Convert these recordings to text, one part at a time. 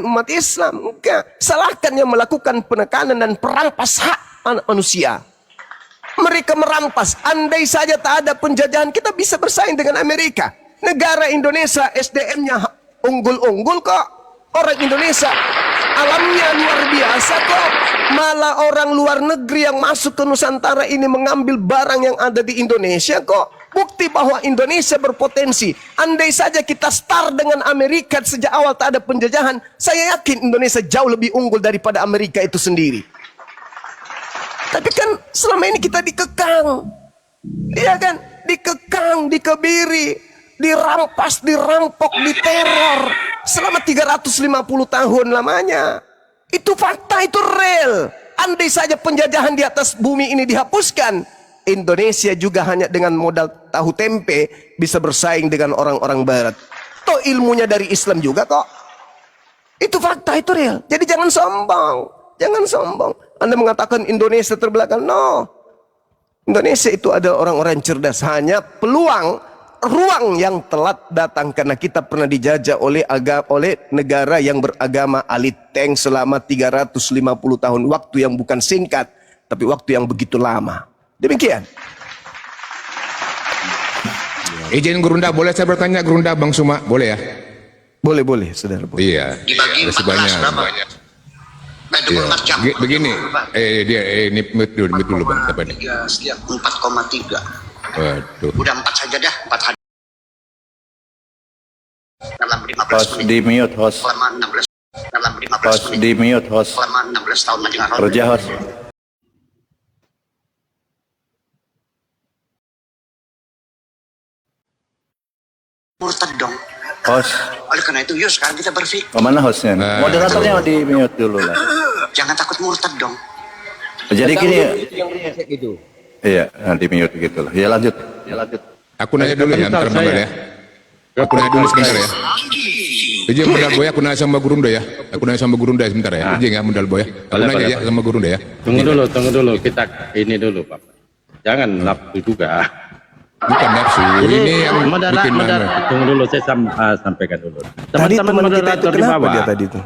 umat Islam. Enggak. Salahkan yang melakukan penekanan dan perampas hak anak manusia. Mereka merampas. Andai saja tak ada penjajahan, kita bisa bersaing dengan Amerika. Negara Indonesia SDM-nya unggul-unggul kok. Orang Indonesia alamnya luar biasa kok. Malah orang luar negeri yang masuk ke Nusantara ini mengambil barang yang ada di Indonesia kok. Bukti bahwa Indonesia berpotensi. Andai saja kita start dengan Amerika sejak awal tak ada penjajahan, saya yakin Indonesia jauh lebih unggul daripada Amerika itu sendiri. Tapi kan selama ini kita dikekang. Iya kan? Dikekang, dikebiri, dirampas, dirampok, diteror selama 350 tahun lamanya. Itu fakta, itu real. Andai saja penjajahan di atas bumi ini dihapuskan, Indonesia juga hanya dengan modal tahu tempe bisa bersaing dengan orang-orang barat. Toh ilmunya dari Islam juga kok. Itu fakta, itu real. Jadi jangan sombong. Jangan sombong. Anda mengatakan Indonesia terbelakang. No. Indonesia itu ada orang-orang cerdas. Hanya ruang yang telat datang karena kita pernah dijajah oleh negara yang beragama aliteng selama 350 tahun. Waktu yang bukan singkat, tapi waktu yang begitu lama. Demikian. Izin Gerunda, boleh saya bertanya Gerunda Bang Suma? Boleh ya? Boleh, saudara. Boleh. Iya. Dibagi 14 berapa? Iya. Begini, ini dulu Bang, siapa nih? 4,3. Waduh. Udah 4 saja dah, 4 hari. Dalam 15 Host menit. di mute host. Selama 16. Dalam 15 Host menit. di mute host. Selama 16 tahun mendengar Kerja host. murtad dong. Host. Oleh karena itu, yuk sekarang kita berpikir. Mana hostnya? Moderatornya di mute dulu lah. Jangan takut murtad dong. Jadi gini. Iya, di mute gitu lah. Ya lanjut. Aku nanya dulu ya, bentar ya. Aku nanya dulu sebentar ya. Izin Mundal Boy, aku nanya sama Gurunda ya. Aku nanya sama Gurunda sebentar ya. Izin ya Mundal Boy. Aku nanya ya sama Gurunda ya. Tunggu dulu. Kita ini dulu, Pak. Jangan nafsu juga. Bukan nafsu. Ini yang bikin mana. Tunggu dulu, saya sampaikan dulu. Tadi teman kita itu kenapa dia tadi itu?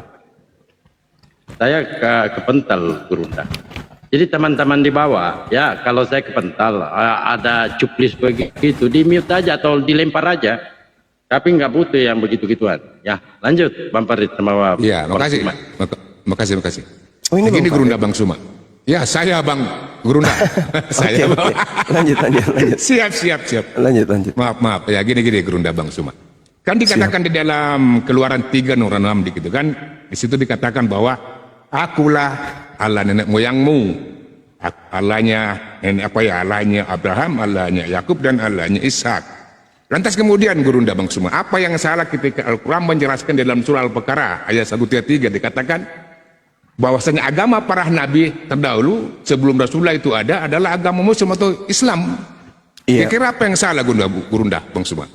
Saya ke Pental, Gurunda. Jadi teman-teman di bawah, ya kalau saya ke Pental, ada cuplis begitu, di mute aja atau dilempar aja. Tapi nggak butuh yang begitu-gituan. Ya, lanjut Bang Farid sama Iya, makasih. Makasih. Oh, ini Begini Gurunda Bang Suma. Ya, saya Bang Gurunda. Saya Oke. Lanjut. Siap. Lanjut. Maaf. Ya, gini Gurunda Bang Suma. Kan dikatakan di dalam Keluaran 3 Nur 6 gitu kan. Di situ dikatakan bahwa akulah Allah nenek moyangmu, Allahnya nenek Allahnya Abraham, Allahnya Yakub dan Allahnya Ishak. Lantas kemudian Gurunda Bang Suma, apa yang salah ketika Al-Quran menjelaskan dalam surah Al-Baqarah ayat 133 dikatakan bahwasanya agama para nabi terdahulu sebelum Rasulullah itu adalah agama Muslim atau Islam. Iya. Kira-kira apa yang salah Gurunda Bang Suma?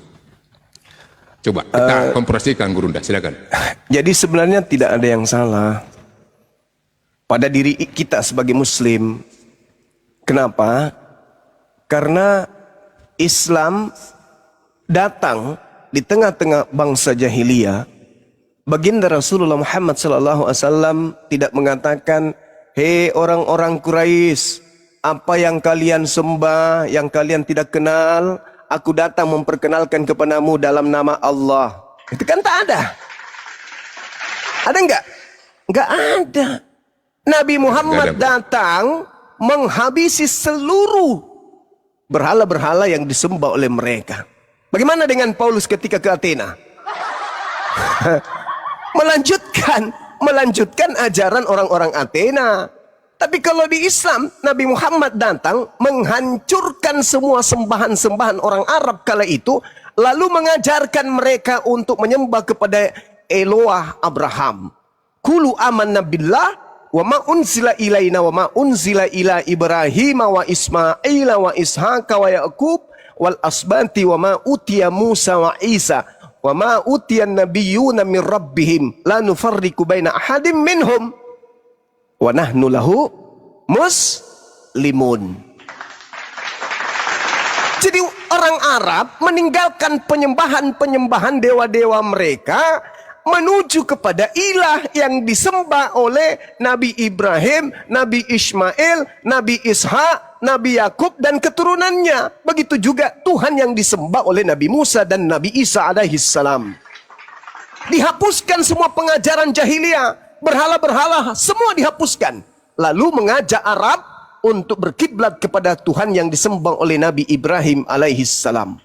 Coba kita komparasikan Gurunda, silakan. Jadi sebenarnya tidak ada yang salah pada diri kita sebagai Muslim. Kenapa? Karena Islam datang di tengah-tengah bangsa jahiliyah. Baginda Rasulullah Muhammad SAW tidak mengatakan, hei orang-orang Quraisy, apa yang kalian sembah, yang kalian tidak kenal, aku datang memperkenalkan kepadamu dalam nama Allah. Itu kan tak ada. Ada enggak? Enggak ada. Nabi Muhammad datang menghabisi seluruh berhala-berhala yang disembah oleh mereka. Bagaimana dengan Paulus ketika ke Athena? melanjutkan ajaran orang-orang Athena. Tapi kalau di Islam, Nabi Muhammad datang menghancurkan semua sembahan-sembahan orang Arab kala itu, lalu mengajarkan mereka untuk menyembah kepada Eloah Abraham. Kulu amanna billah wa ma unzila ilaina wa ma unzila ila Ibrahim wa Ismail wa Ishaq wa Yaqub wal asbanti wa ma utiya Musa wa Isa wa ma utiya nabiyyuna min rabbihim la nufarriqu baina ahadim minhum wa nahnu lahu muslimun. Jadi orang Arab meninggalkan penyembahan-penyembahan dewa-dewa mereka, menuju kepada ilah yang disembah oleh Nabi Ibrahim, Nabi Ismail, Nabi Ishak, Nabi Yakub dan keturunannya. Begitu juga Tuhan yang disembah oleh Nabi Musa dan Nabi Isa alaihissalam. Dihapuskan semua pengajaran jahiliyah, berhala-berhala semua dihapuskan. Lalu mengajak Arab untuk berkiblat kepada Tuhan yang disembah oleh Nabi Ibrahim alaihissalam.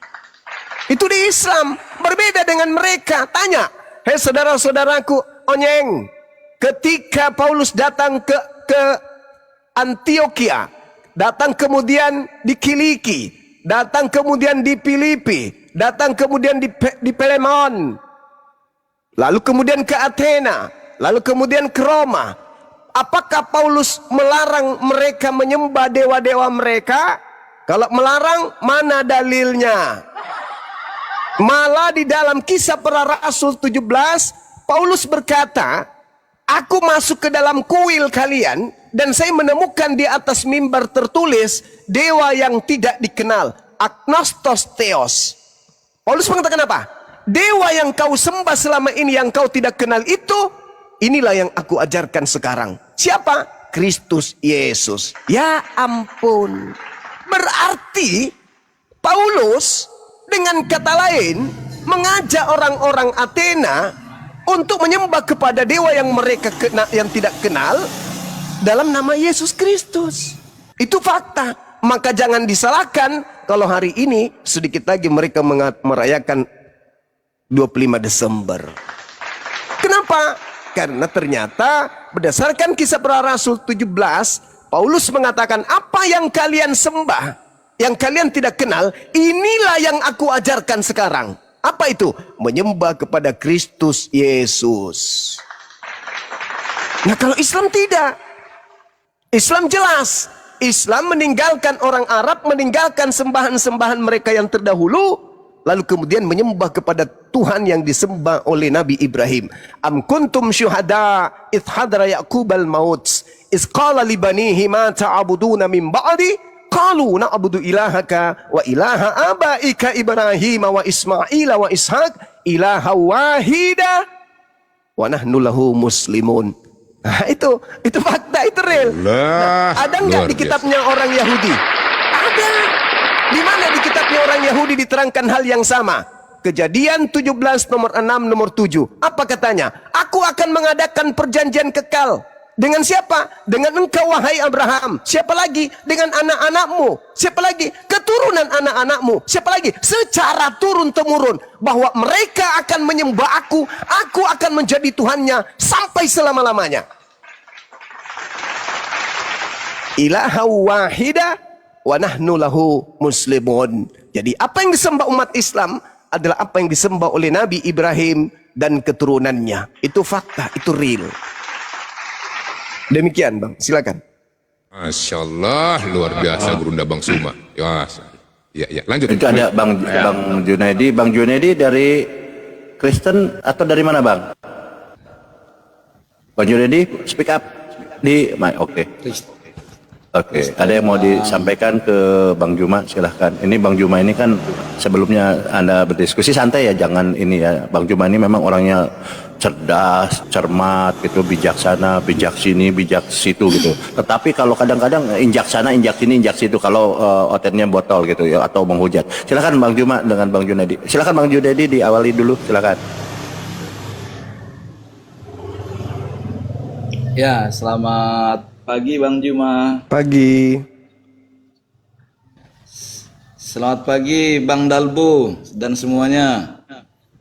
Itu di Islam, berbeda dengan mereka. Tanya, hei saudara-saudaraku, onyeng, ketika Paulus datang ke Antioquia, datang kemudian di Kiliki, datang kemudian di Filipi, datang kemudian di Pelemon, lalu kemudian ke Athena, lalu kemudian ke Roma. Apakah Paulus melarang mereka menyembah dewa-dewa mereka? Kalau melarang, mana dalilnya? Malah di dalam Kisah Para Rasul 17, Paulus berkata, aku masuk ke dalam kuil kalian dan saya menemukan di atas mimbar tertulis dewa yang tidak dikenal, agnostos theos. Paulus mengatakan apa? Dewa yang kau sembah selama ini yang kau tidak kenal itu, inilah yang aku ajarkan sekarang. Siapa? Kristus Yesus. Ya ampun. Berarti Paulus dengan kata lain mengajak orang-orang Athena untuk menyembah kepada dewa yang mereka yang tidak kenal dalam nama Yesus Kristus. Itu fakta. Maka jangan disalahkan kalau hari ini sedikit lagi mereka merayakan 25 Desember. Kenapa? Karena ternyata berdasarkan Kisah Para Rasul 17, Paulus mengatakan apa yang kalian sembah, yang kalian tidak kenal, inilah yang aku ajarkan sekarang. Apa itu? Menyembah kepada Kristus Yesus. Nah kalau Islam tidak. Islam jelas. Islam meninggalkan orang Arab, meninggalkan sembahan-sembahan mereka yang terdahulu, lalu kemudian menyembah kepada Tuhan yang disembah oleh Nabi Ibrahim. Am kuntum syuhada idh hadara Ya'qubal maut iz qala li banihi ma ta'buduna min ba'di qalu na'budu ilahaka wa ilaha abaika Ibrahim wa Ismail wa Ishaq ilaha wahida wa nahnu lahu muslimun. Nah, itu fakta, itu real. Nah, ada nggak di kitabnya orang Yahudi? Ada. Di mana di kitabnya orang Yahudi diterangkan hal yang sama? Kejadian 17 nomor 6 nomor 7. Apa katanya? Aku akan mengadakan perjanjian kekal. Dengan siapa? Dengan engkau wahai Abraham. Siapa lagi? Dengan anak-anakmu. Siapa lagi? Keturunan anak-anakmu. Siapa lagi? Secara turun-temurun. Bahwa mereka akan menyembah aku. Aku akan menjadi Tuhannya sampai selama-lamanya. Ilaha wahida wa nahnu lahu muslimun. Jadi apa yang disembah umat Islam adalah apa yang disembah oleh Nabi Ibrahim dan keturunannya. Itu fakta, itu real. Demikian Bang, silakan. Masya Allah, luar biasa Gurunda Bang Suma. Ya, lanjut. Itu ada Bang Junaidi. Bang Junaidi dari Kristen atau dari mana Bang? Bang Junaidi, speak up di mic. Oke, ada yang mau disampaikan ke Bang Juma, silahkan. Ini Bang Juma ini kan sebelumnya Anda berdiskusi santai ya, jangan ini ya. Bang Juma ini memang orangnya cerdas, cermat gitu, bijaksana, bijak sini, bijak situ gitu. Tetapi kalau kadang-kadang injak sana, injak sini, injak situ kalau ototnya botol gitu ya, atau menghujat. Silahkan Bang Juma dengan Bang Junaidi. Silahkan Bang Junaidi diawali dulu, silahkan. Ya, selamat pagi Bang Juma. Pagi. Selamat pagi Bang Dalbo dan semuanya.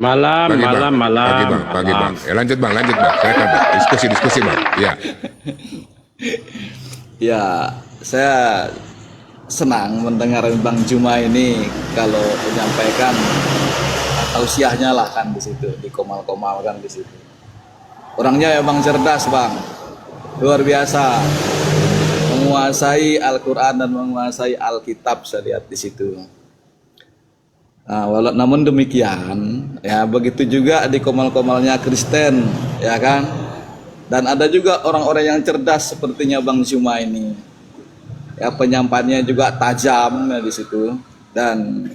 Malam. Pagi bang. Lanjut bang. Silakan bang. Diskusi bang. Ya. Ya, saya senang mendengar Bang Juma ini kalau menyampaikan tausiahnya lah kan di situ, dikomal-komal kan di situ. Orangnya emang cerdas Bang. Luar biasa, menguasai Al-Quran dan menguasai Alkitab, saya lihat di situ. Nah, namun demikian, ya begitu juga di komal-komalnya Kristen, ya kan? Dan ada juga orang-orang yang cerdas sepertinya Bang Juma ini. Ya penyampaiannya juga tajam ya, di situ. Dan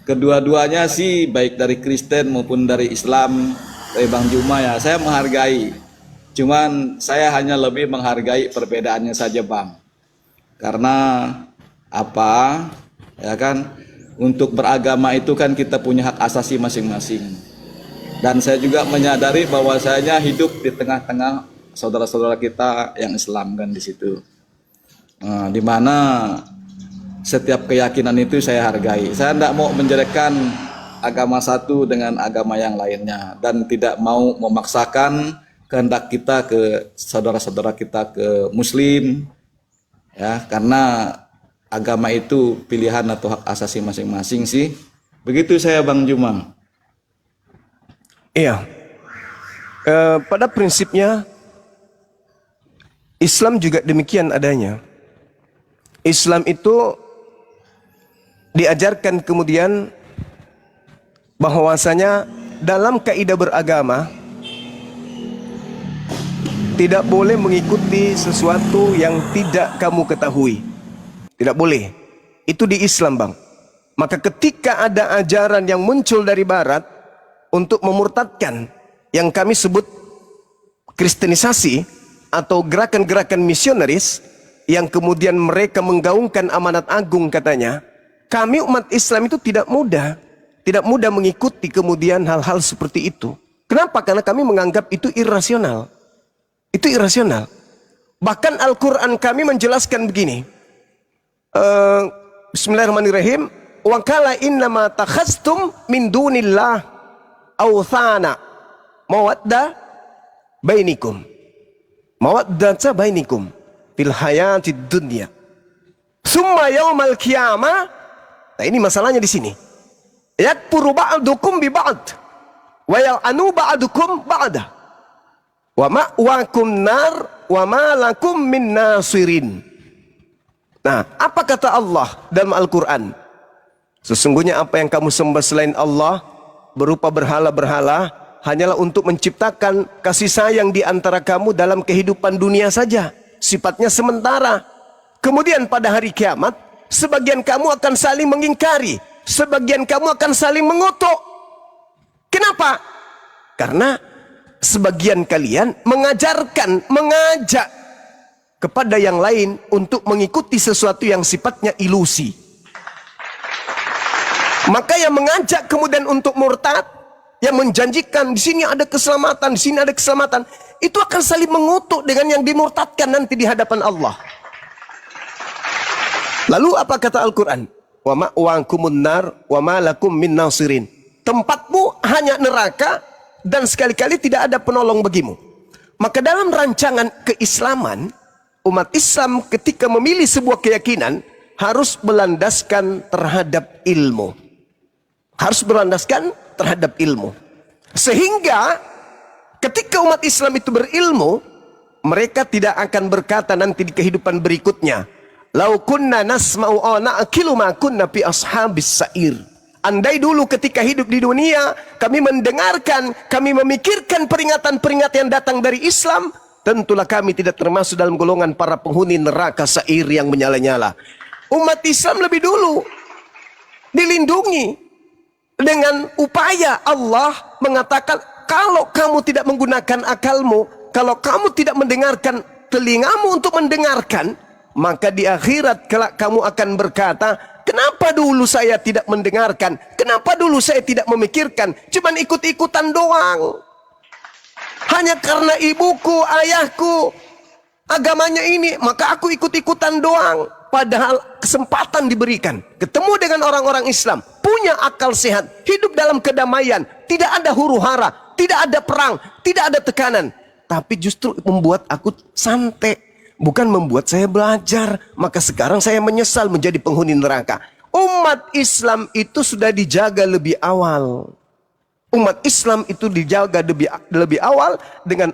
kedua-duanya sih baik dari Kristen maupun dari Islam Bang Juma ya, saya menghargai. Cuman saya hanya lebih menghargai perbedaannya saja Bang. Karena apa? Ya kan, untuk beragama itu kan kita punya hak asasi masing-masing. Dan saya juga menyadari bahwasanya hidup di tengah-tengah saudara-saudara kita yang Islam kan di situ. Di mana setiap keyakinan itu saya hargai. Saya tidak mau menjelekkan agama satu dengan agama yang lainnya dan tidak mau memaksakan kehendak kita ke saudara-saudara kita ke Muslim, ya, karena agama itu pilihan atau hak asasi masing-masing sih. Begitu saya Bang Juma. Iya. Pada prinsipnya Islam juga demikian adanya. Islam itu diajarkan kemudian bahwasanya dalam kaidah beragama tidak boleh mengikuti sesuatu yang tidak kamu ketahui. Tidak boleh. Itu di Islam, Bang. Maka ketika ada ajaran yang muncul dari barat untuk memurtadkan yang kami sebut kristenisasi atau gerakan-gerakan misionaris yang kemudian mereka menggaungkan amanat agung katanya, kami umat Islam itu tidak mudah mengikuti kemudian hal-hal seperti itu. Kenapa? Karena kami menganggap itu irasional. Itu irasional. Bahkan Al-Quran kami menjelaskan begini. Bismillahirrahmanirrahim. Wa qala innama takhastum min dunillah awthana mawadda bainikum. Mawaddata bainikum fil hayatid dunya. Summa yaumal qiyamah. Nah, ini masalahnya di sini. Yakfuru ba'dukum bi ba'd wa yal'anu ba'dukum ba'da. Wa ma'wakum nar wa ma lakum min nasirin. Nah, apa kata Allah dalam Al-Quran? Sesungguhnya apa yang kamu sembah selain Allah berupa berhala-berhala hanyalah untuk menciptakan kasih sayang di antara kamu dalam kehidupan dunia saja. Sifatnya sementara. Kemudian pada hari kiamat, sebagian kamu akan saling mengingkari, sebagian kamu akan saling mengutuk. Kenapa? Karena sebagian kalian mengajak kepada yang lain untuk mengikuti sesuatu yang sifatnya ilusi. Maka yang mengajak kemudian untuk murtad, yang menjanjikan di sini ada keselamatan, di sini ada keselamatan, itu akan saling mengutuk dengan yang dimurtadkan nanti di hadapan Allah. Lalu apa kata Al-Quran? Wa ma'wakumun nar wa ma lakum min nasirin. Tempatmu hanya neraka dan sekali-kali tidak ada penolong bagimu. Maka dalam rancangan keislaman, umat Islam ketika memilih sebuah keyakinan harus berlandaskan terhadap ilmu. Harus berlandaskan terhadap ilmu. Sehingga ketika umat Islam itu berilmu, mereka tidak akan berkata nanti di kehidupan berikutnya, "Lau kunna nasma'u aw na'qilu ma kunna fi ashabis sa'ir." Andai dulu ketika hidup di dunia, kami mendengarkan, kami memikirkan peringatan-peringatan yang datang dari Islam, tentulah kami tidak termasuk dalam golongan para penghuni neraka sa'ir yang menyala-nyala. Umat Islam lebih dulu dilindungi dengan upaya Allah mengatakan, kalau kamu tidak menggunakan akalmu, kalau kamu tidak mendengarkan telingamu untuk mendengarkan, maka di akhirat kelak kamu akan berkata, kenapa dulu saya tidak mendengarkan? Kenapa dulu saya tidak memikirkan? Cuman ikut-ikutan doang. Hanya karena ibuku, ayahku, agamanya ini, maka aku ikut-ikutan doang. Padahal kesempatan diberikan. Ketemu dengan orang-orang Islam, punya akal sehat, hidup dalam kedamaian, tidak ada huru-hara, tidak ada perang, tidak ada tekanan. Tapi justru membuat aku santai. Bukan membuat saya belajar. Maka sekarang saya menyesal menjadi penghuni neraka. Umat Islam itu sudah dijaga lebih awal. Umat Islam itu dijaga lebih awal dengan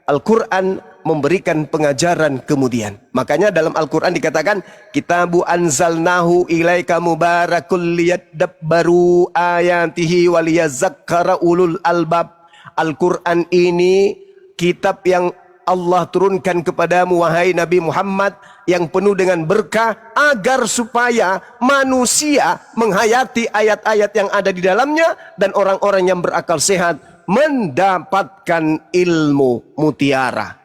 Al-Quran memberikan pengajaran kemudian. Makanya dalam Al-Quran dikatakan, Kitabu anzalnahu ilaika mubarakul liyadabbaru ayatihi waliyazakkara ulul albab. Al-Quran ini kitab yang Allah turunkan kepadamu wahai Nabi Muhammad yang penuh dengan berkah agar supaya manusia menghayati ayat-ayat yang ada di dalamnya dan orang-orang yang berakal sehat mendapatkan ilmu mutiara.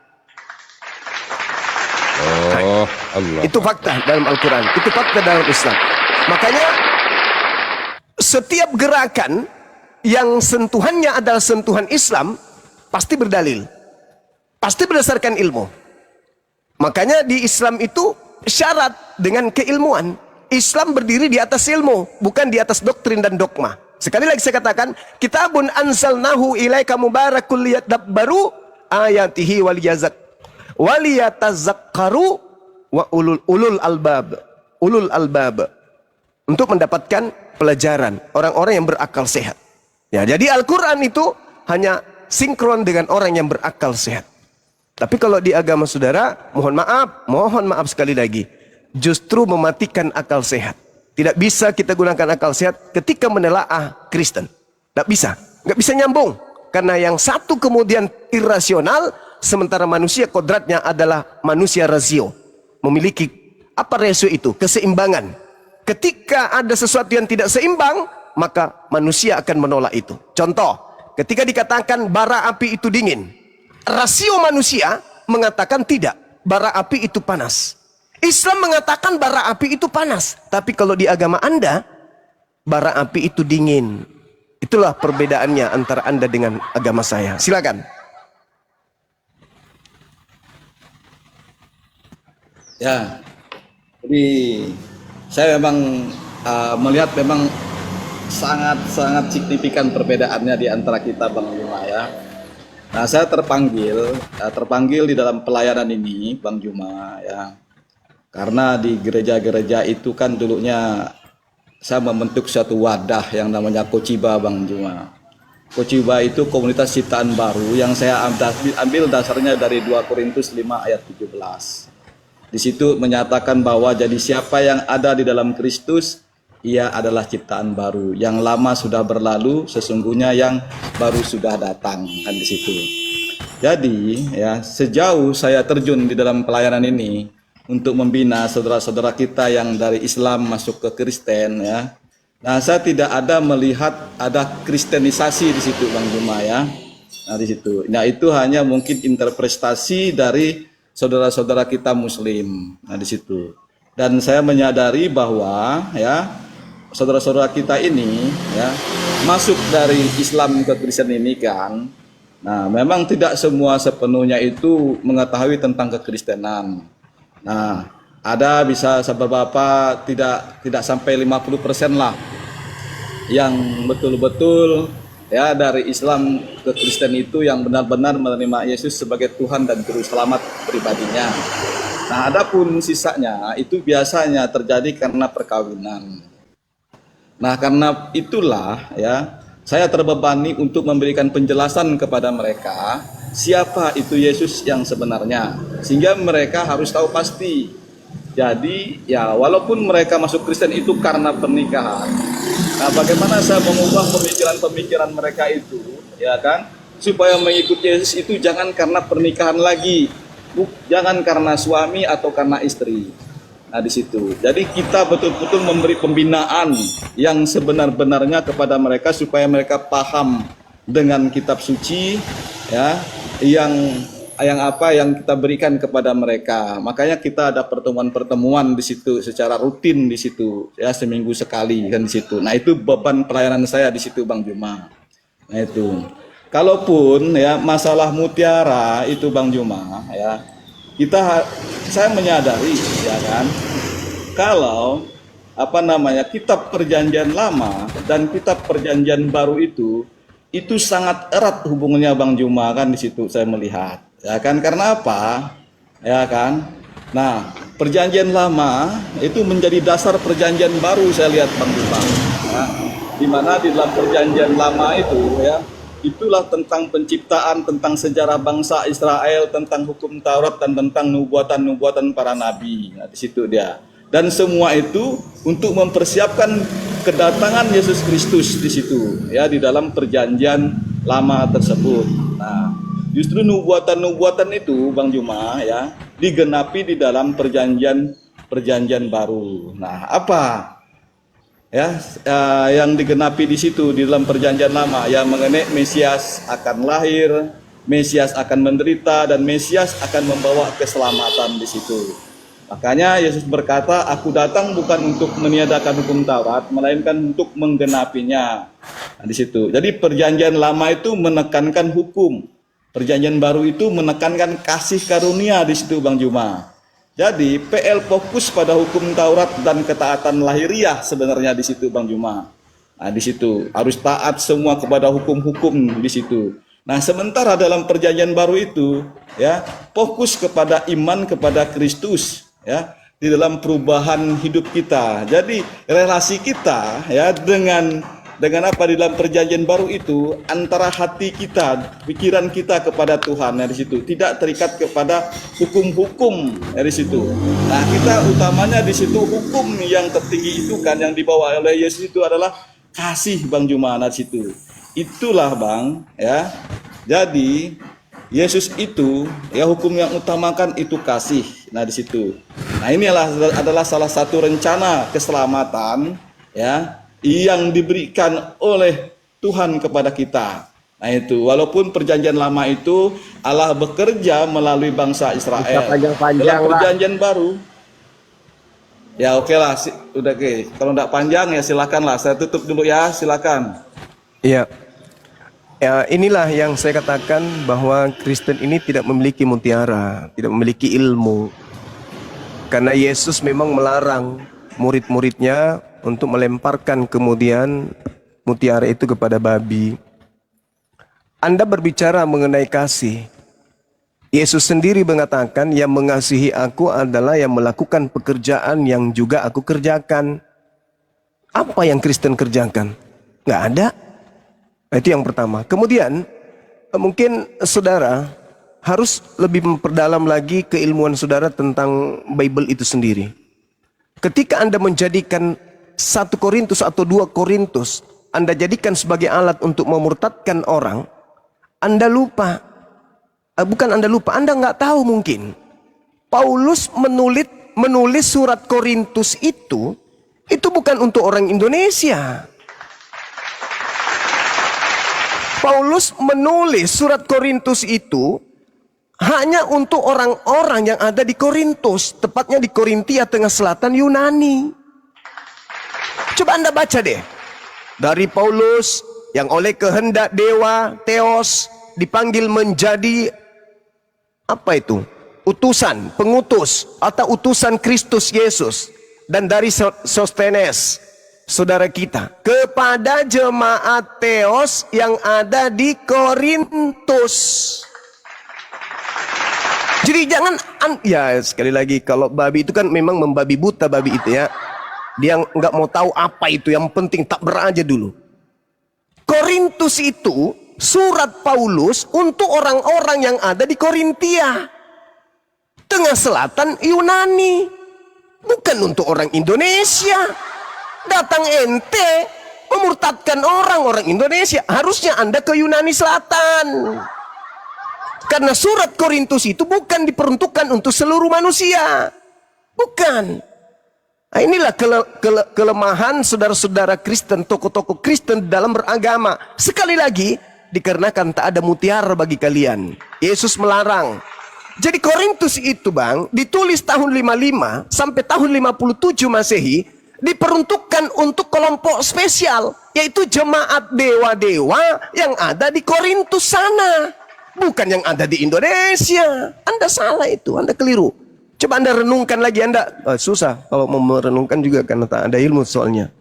Oh, Allah. Itu fakta dalam Al-Quran. Itu fakta dalam Islam. Makanya setiap gerakan yang sentuhannya adalah sentuhan Islam pasti berdalil. Pasti berdasarkan ilmu. Makanya di Islam itu syarat dengan keilmuan. Islam berdiri di atas ilmu, bukan di atas doktrin dan dogma. Sekali lagi saya katakan, kitabun anzalnahu ilaika mubarakul liyadabbaru ayatihi waliyatazakkaru wa ulul albab. Ulul albab. Untuk mendapatkan pelajaran orang-orang yang berakal sehat. Ya, jadi Al-Quran itu hanya sinkron dengan orang yang berakal sehat. Tapi kalau di agama saudara, mohon maaf sekali lagi, justru mematikan akal sehat. Tidak bisa kita gunakan akal sehat ketika menelaah Kristen. Tidak bisa, nggak bisa nyambung. Karena yang satu kemudian irasional, sementara manusia kodratnya adalah manusia rasio. Memiliki apa rasio itu? Keseimbangan. Ketika ada sesuatu yang tidak seimbang, maka manusia akan menolak itu. Contoh, ketika dikatakan bara api itu dingin, rasio manusia mengatakan tidak, bara api itu panas. Islam mengatakan bara api itu panas, tapi kalau di agama Anda, bara api itu dingin. Itulah perbedaannya antara Anda dengan agama saya. Silakan. Ya, jadi saya memang melihat memang sangat signifikan perbedaannya di antara kita, Bang Juma, ya. Nah, saya terpanggil di dalam pelayanan ini, Bang Juma, ya. Karena di gereja-gereja itu kan dulunya saya membentuk suatu wadah yang namanya Kociba, Bang Juma. Kociba itu komunitas ciptaan baru yang saya ambil dasarnya dari 2 Korintus 5 ayat 17. Di situ menyatakan bahwa jadi siapa yang ada di dalam Kristus, ia adalah ciptaan baru. Yang lama sudah berlalu, sesungguhnya yang baru sudah datang. Kan di situ. Jadi, ya, sejauh saya terjun di dalam pelayanan ini untuk membina saudara-saudara kita yang dari Islam masuk ke Kristen, ya. Nah, saya tidak ada melihat ada kristenisasi di situ, Bang Juma, ya. Nah, di situ. Nah, itu hanya mungkin interpretasi dari saudara-saudara kita Muslim. Nah, di situ. Dan saya menyadari bahwa, ya, saudara-saudara kita ini, ya, masuk dari Islam ke Kristen ini kan. Nah, memang tidak semua sepenuhnya itu mengetahui tentang kekristenan. Nah, ada bisa beberapa tidak sampai 50% lah yang betul-betul, ya, dari Islam ke Kristen itu yang benar-benar menerima Yesus sebagai Tuhan dan Juru Selamat pribadinya. Nah, adapun sisanya itu biasanya terjadi karena perkawinan. Nah, karena itulah, ya, saya terbebani untuk memberikan penjelasan kepada mereka siapa itu Yesus yang sebenarnya, sehingga mereka harus tahu pasti. Jadi, ya, walaupun mereka masuk Kristen itu karena pernikahan, nah, bagaimana saya mengubah pemikiran-pemikiran mereka itu, ya kan, supaya mengikuti Yesus itu jangan karena pernikahan lagi, jangan karena suami atau karena istri. Nah, di situ. Jadi kita betul-betul memberi pembinaan yang sebenar-benarnya kepada mereka supaya mereka paham dengan kitab suci, ya, yang apa yang kita berikan kepada mereka. Makanya kita ada pertemuan-pertemuan di situ secara rutin di situ, ya, seminggu sekali kan di situ. Nah, itu beban pelayanan saya di situ, Bang Juma. Nah, itu. Kalaupun, ya, masalah mutiara itu, Bang Juma, ya, saya menyadari, ya kan, kalau kitab perjanjian lama dan kitab perjanjian baru itu sangat erat hubungannya, Bang Juma, kan di situ saya melihat, ya kan, karena apa, ya kan. Nah, perjanjian lama itu menjadi dasar perjanjian baru, saya lihat, Bang Juma, ya, di mana di dalam perjanjian lama itu, ya, itulah tentang penciptaan, tentang sejarah bangsa Israel, tentang hukum Taurat, dan tentang nubuatan-nubuatan para nabi. Nah, di situ dia. Dan semua itu untuk mempersiapkan kedatangan Yesus Kristus di situ, ya, di dalam perjanjian lama tersebut. Nah, justru nubuatan-nubuatan itu, Bang Juma, ya, digenapi di dalam perjanjian baru. Nah, apa? ya yang digenapi di situ di dalam perjanjian lama yang mengenai Mesias akan lahir, Mesias akan menderita, dan Mesias akan membawa keselamatan di situ. Makanya Yesus berkata, aku datang bukan untuk meniadakan hukum Taurat, melainkan untuk menggenapinya. Nah, di situ. Jadi perjanjian lama itu menekankan hukum. Perjanjian baru itu menekankan kasih karunia di situ, Bang Juma. Jadi PL fokus pada hukum Taurat dan ketaatan lahiriah sebenarnya di situ, Bang Juma. Nah, di situ harus taat semua kepada hukum-hukum di situ. Nah, sementara dalam perjanjian baru itu ya fokus kepada iman kepada Kristus. Ya, di dalam perubahan hidup kita. Jadi relasi kita ya dengan apa di dalam perjanjian baru itu antara hati kita, pikiran kita kepada Tuhan ya, di situ tidak terikat kepada hukum-hukum ya, di situ. Nah, kita utamanya di situ hukum yang tertinggi itu kan yang dibawa oleh Yesus itu adalah kasih, Bang Juma. Nah, di situ. Itulah, Bang, ya. Jadi Yesus itu ya hukum yang utamakan itu kasih. Nah, di situ. Nah, ini adalah salah satu rencana keselamatan ya yang diberikan oleh Tuhan kepada kita. Nah, itu walaupun perjanjian lama itu Allah bekerja melalui bangsa Israel. Dalam perjanjian baru ya oke lah, udah oke. Kalau enggak panjang ya silakanlah. Saya tutup dulu ya, silakan. Iya. Ya, inilah yang saya katakan bahwa Kristen ini tidak memiliki mutiara, tidak memiliki ilmu. Karena Yesus memang melarang murid-muridnya untuk melemparkan kemudian mutiara itu kepada babi. Anda berbicara mengenai kasih. Yesus sendiri mengatakan yang mengasihi aku adalah yang melakukan pekerjaan yang juga aku kerjakan. Apa yang Kristen kerjakan? Nggak ada. Itu yang pertama. Kemudian mungkin saudara harus lebih memperdalam lagi keilmuan saudara tentang Bible itu sendiri. Ketika Anda menjadikan 1 Korintus atau 2 Korintus Anda jadikan sebagai alat untuk memurtadkan orang, Anda lupa. Bukan Anda lupa, Anda nggak tahu mungkin. Paulus menulis surat Korintus itu bukan untuk orang Indonesia. Paulus menulis surat Korintus itu hanya untuk orang-orang yang ada di Korintus, tepatnya di Korintia tengah selatan Yunani. Coba Anda baca deh. Dari Paulus yang oleh kehendak dewa Theos dipanggil menjadi apa itu? Utusan, pengutus atau utusan Kristus Yesus, dan dari Sostenes saudara kita kepada jemaat Theos yang ada di Korintus. Jadi jangan ya sekali lagi, kalau babi itu kan memang membabi buta babi itu ya. Dia nggak mau tahu apa itu, yang penting tak beraja dulu. Korintus itu surat Paulus untuk orang-orang yang ada di Korintia, tengah selatan Yunani, bukan untuk orang Indonesia. Datang ente memurtadkan orang Indonesia, harusnya Anda ke Yunani Selatan. Karena surat Korintus itu bukan diperuntukkan untuk seluruh manusia. Bukan. Nah, inilah kelemahan saudara-saudara Kristen, tokoh-tokoh Kristen dalam beragama. Sekali lagi, dikarenakan tak ada mutiara bagi kalian. Yesus melarang. Jadi Korintus itu, Bang, ditulis tahun 55 sampai tahun 57 Masehi, diperuntukkan untuk kelompok spesial, yaitu jemaat dewa-dewa yang ada di Korintus sana, bukan yang ada di Indonesia. Anda salah itu, Anda keliru. Coba Anda renungkan lagi. Anda susah kalau mau merenungkan juga karena tak ada ilmu soalnya.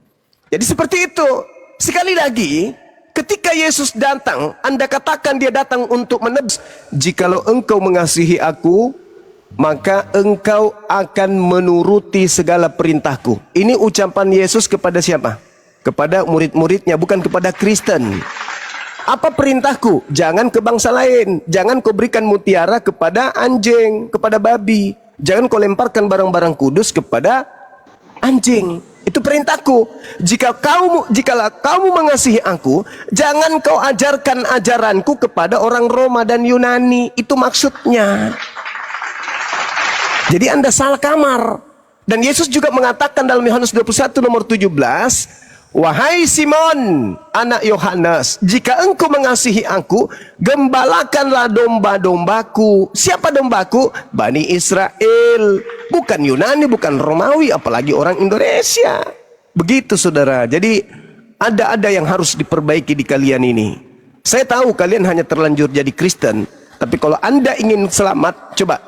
Jadi seperti itu. Sekali lagi, ketika Yesus datang, Anda katakan dia datang untuk menebus. Jikalau engkau mengasihi aku, maka engkau akan menuruti segala perintahku. Ini ucapan Yesus kepada siapa? Kepada murid-muridnya, bukan kepada Kristen. Apa perintahku? Jangan ke bangsa lain. Jangan kau berikan mutiara kepada anjing, kepada babi. Jangan kau lemparkan barang-barang kudus kepada anjing. Itu perintahku. Jikalau kamu mengasihi aku, jangan kau ajarkan ajaranku kepada orang Roma dan Yunani. Itu maksudnya. Jadi Anda salah kamar. Dan Yesus juga mengatakan dalam Yohanes 21 nomor 17, Wahai Simon, anak Yohanes, jika engkau mengasihi aku, gembalakanlah domba-dombaku. Siapa dombaku? Bani Israel. Bukan Yunani, bukan Romawi, apalagi orang Indonesia. Begitu saudara. Jadi ada yang harus diperbaiki di kalian ini. Saya tahu kalian hanya terlanjur jadi Kristen. Tapi kalau Anda ingin selamat, coba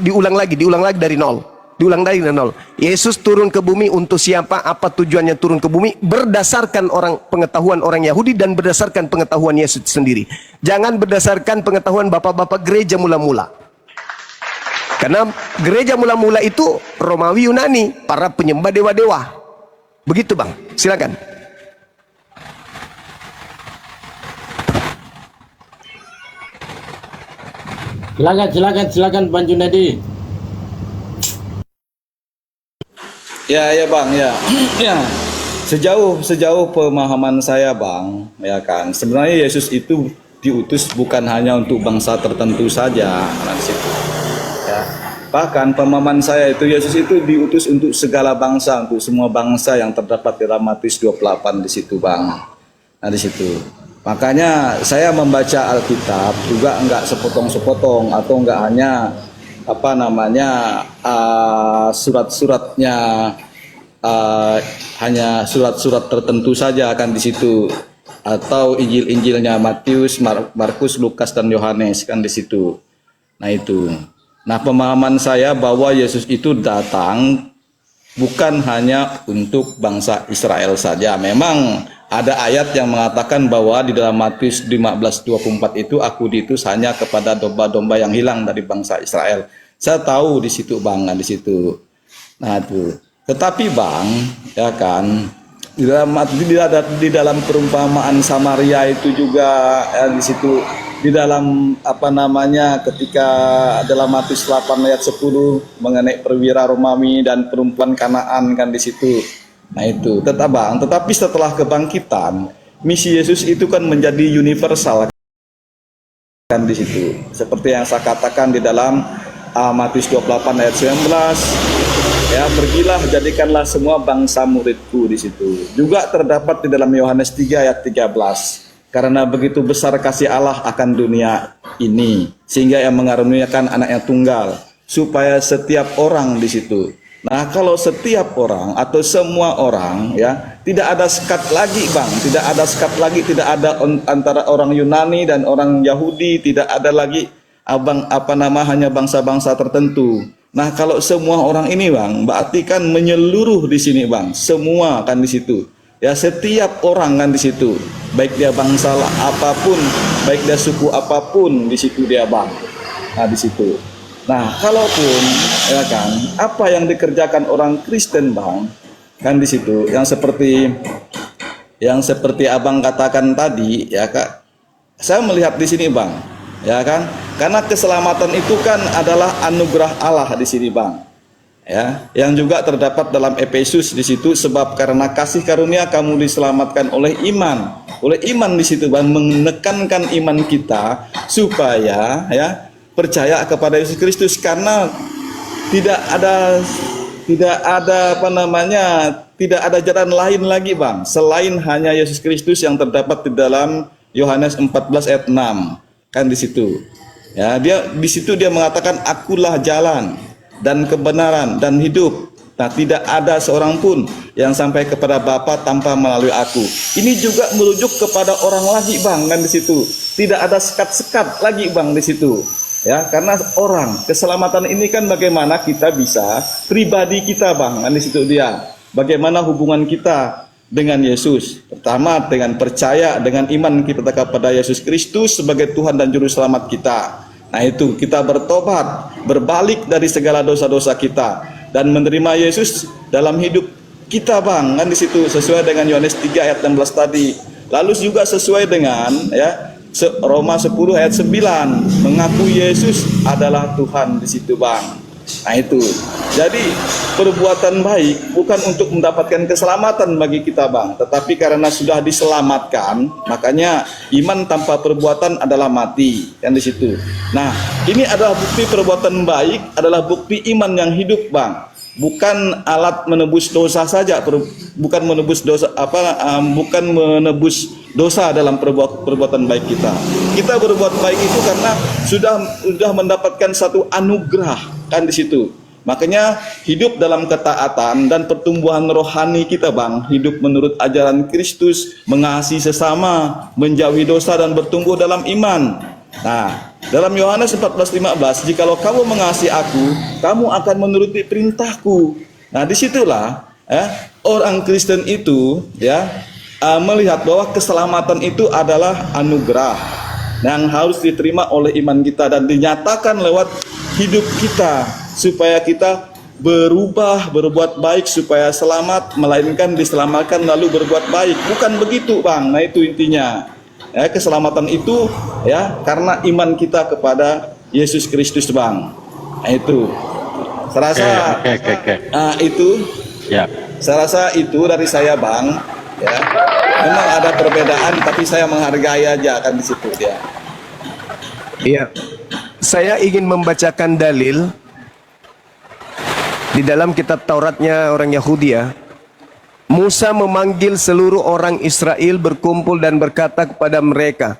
diulang lagi dari nol. Diulang dari nol. Yesus turun ke bumi untuk siapa? Apa tujuannya turun ke bumi? Berdasarkan pengetahuan orang Yahudi dan berdasarkan pengetahuan Yesus sendiri. Jangan berdasarkan pengetahuan bapak-bapak gereja mula-mula. Karena gereja mula-mula itu Romawi Yunani, para penyembah dewa-dewa. Begitu Bang, silakan. Silakan Bang Junadi. Ya Bang, ya. Ya. Sejauh pemahaman saya Bang, ya kan. Sebenarnya Yesus itu diutus bukan hanya untuk bangsa tertentu saja, di situ. Ya. Bahkan pemahaman saya itu Yesus itu diutus untuk segala bangsa, untuk semua bangsa yang terdapat di dalam Matius 28 di situ Bang. Nah di situ. Makanya saya membaca Alkitab juga enggak sepotong-sepotong atau enggak hanya surat-suratnya hanya surat-surat tertentu saja kan di situ, atau Injil-Injilnya Matius, Markus, Lukas dan Yohanes kan di situ. Nah itu. Nah pemahaman saya bahwa Yesus itu datang bukan hanya untuk bangsa Israel saja. Memang ada ayat yang mengatakan bahwa di dalam Matius 15:24 itu aku diutus hanya kepada domba-domba yang hilang dari bangsa Israel. Saya tahu di situ Bang, di situ. Nah itu. Tetapi Bang, ya kan, di dalam perumpamaan Samaria itu juga ya, di situ di dalam ketika dalam Matius 8 ayat 10 mengenai perwira Romawi dan perempuan Kanaan kan di situ. Nah itu, tetapi setelah kebangkitan, misi Yesus itu kan menjadi universal kan di situ. Seperti yang saya katakan di dalam Matius 28 ayat 19, ya pergilah jadikanlah semua bangsa muridku di situ. Juga terdapat di dalam Yohanes 3 ayat 13. Karena begitu besar kasih Allah akan dunia ini, sehingga yang mengaruniakan anak yang tunggal, supaya setiap orang di situ. Nah, kalau setiap orang atau semua orang ya, tidak ada sekat lagi Bang, tidak ada sekat lagi, tidak ada antara orang Yunani dan orang Yahudi, tidak ada lagi hanya bangsa-bangsa tertentu. Nah, kalau semua orang ini Bang, berarti kan menyeluruh di sini Bang, semua kan di situ. Ya, setiap orang kan di situ, baik dia bangsa apapun, baik dia suku apapun, di situ dia Bang. Nah, di situ. Nah, kalaupun ya kan, apa yang dikerjakan orang Kristen Bang, kan di situ, yang seperti Abang katakan tadi, ya Kak, saya melihat di sini Bang, ya kan, karena keselamatan itu kan adalah anugerah Allah di sini Bang, ya, yang juga terdapat dalam Efesus di situ, sebab karena kasih karunia kamu diselamatkan oleh iman di situ Bang, menekankan iman kita supaya ya percaya kepada Yesus Kristus, karena tidak ada jalan lain lagi Bang selain hanya Yesus Kristus yang terdapat di dalam Yohanes 14 ayat 6 kan di situ. Ya, di situ dia mengatakan akulah jalan dan kebenaran dan hidup. Nah, tidak ada seorang pun yang sampai kepada Bapa tanpa melalui aku. Ini juga merujuk kepada orang lagi Bang kan di situ. Tidak ada sekat-sekat lagi Bang di situ. Ya, karena keselamatan ini kan bagaimana kita bisa pribadi kita Bang, kan di situ dia. Bagaimana hubungan kita dengan Yesus? Pertama dengan percaya, dengan iman kita kepada Yesus Kristus sebagai Tuhan dan Juru Selamat kita. Nah itu, kita bertobat, berbalik dari segala dosa-dosa kita dan menerima Yesus dalam hidup kita Bang, kan di situ sesuai dengan Yohanes 3 ayat 16 tadi. Lalu juga sesuai dengan ya Roma 10 ayat 9 mengaku Yesus adalah Tuhan di situ Bang. Nah itu. Jadi perbuatan baik bukan untuk mendapatkan keselamatan bagi kita Bang, tetapi karena sudah diselamatkan, makanya iman tanpa perbuatan adalah mati kan di situ. Nah, ini adalah bukti perbuatan baik, adalah bukti iman yang hidup Bang. bukan alat menebus dosa saja, bukan menebus dosa bukan menebus dosa dalam perbuatan baik kita. Kita berbuat baik itu karena sudah mendapatkan satu anugerah kan di situ. Makanya hidup dalam ketaatan dan pertumbuhan rohani kita, Bang, hidup menurut ajaran Kristus, mengasihi sesama, menjauhi dosa dan bertumbuh dalam iman. Nah, dalam Yohanes 14:15, jikalau kamu mengasihi aku, kamu akan menuruti perintahku. Nah, disitulah orang Kristen itu melihat bahwa keselamatan itu adalah anugerah yang harus diterima oleh iman kita dan dinyatakan lewat hidup kita, supaya kita berubah, berbuat baik supaya selamat, melainkan diselamatkan lalu berbuat baik. Bukan begitu, Bang. Nah, itu intinya. Keselamatan itu karena iman kita kepada Yesus Kristus, Bang. Nah, itu. Saya rasa itu. Ya. Saya rasa itu dari saya, Bang. Ya. Memang ada perbedaan, tapi saya menghargai aja kan di situ ya. Iya. Saya ingin membacakan dalil di dalam kitab Tauratnya orang Yahudi ya. Musa memanggil seluruh orang Israel berkumpul dan berkata kepada mereka,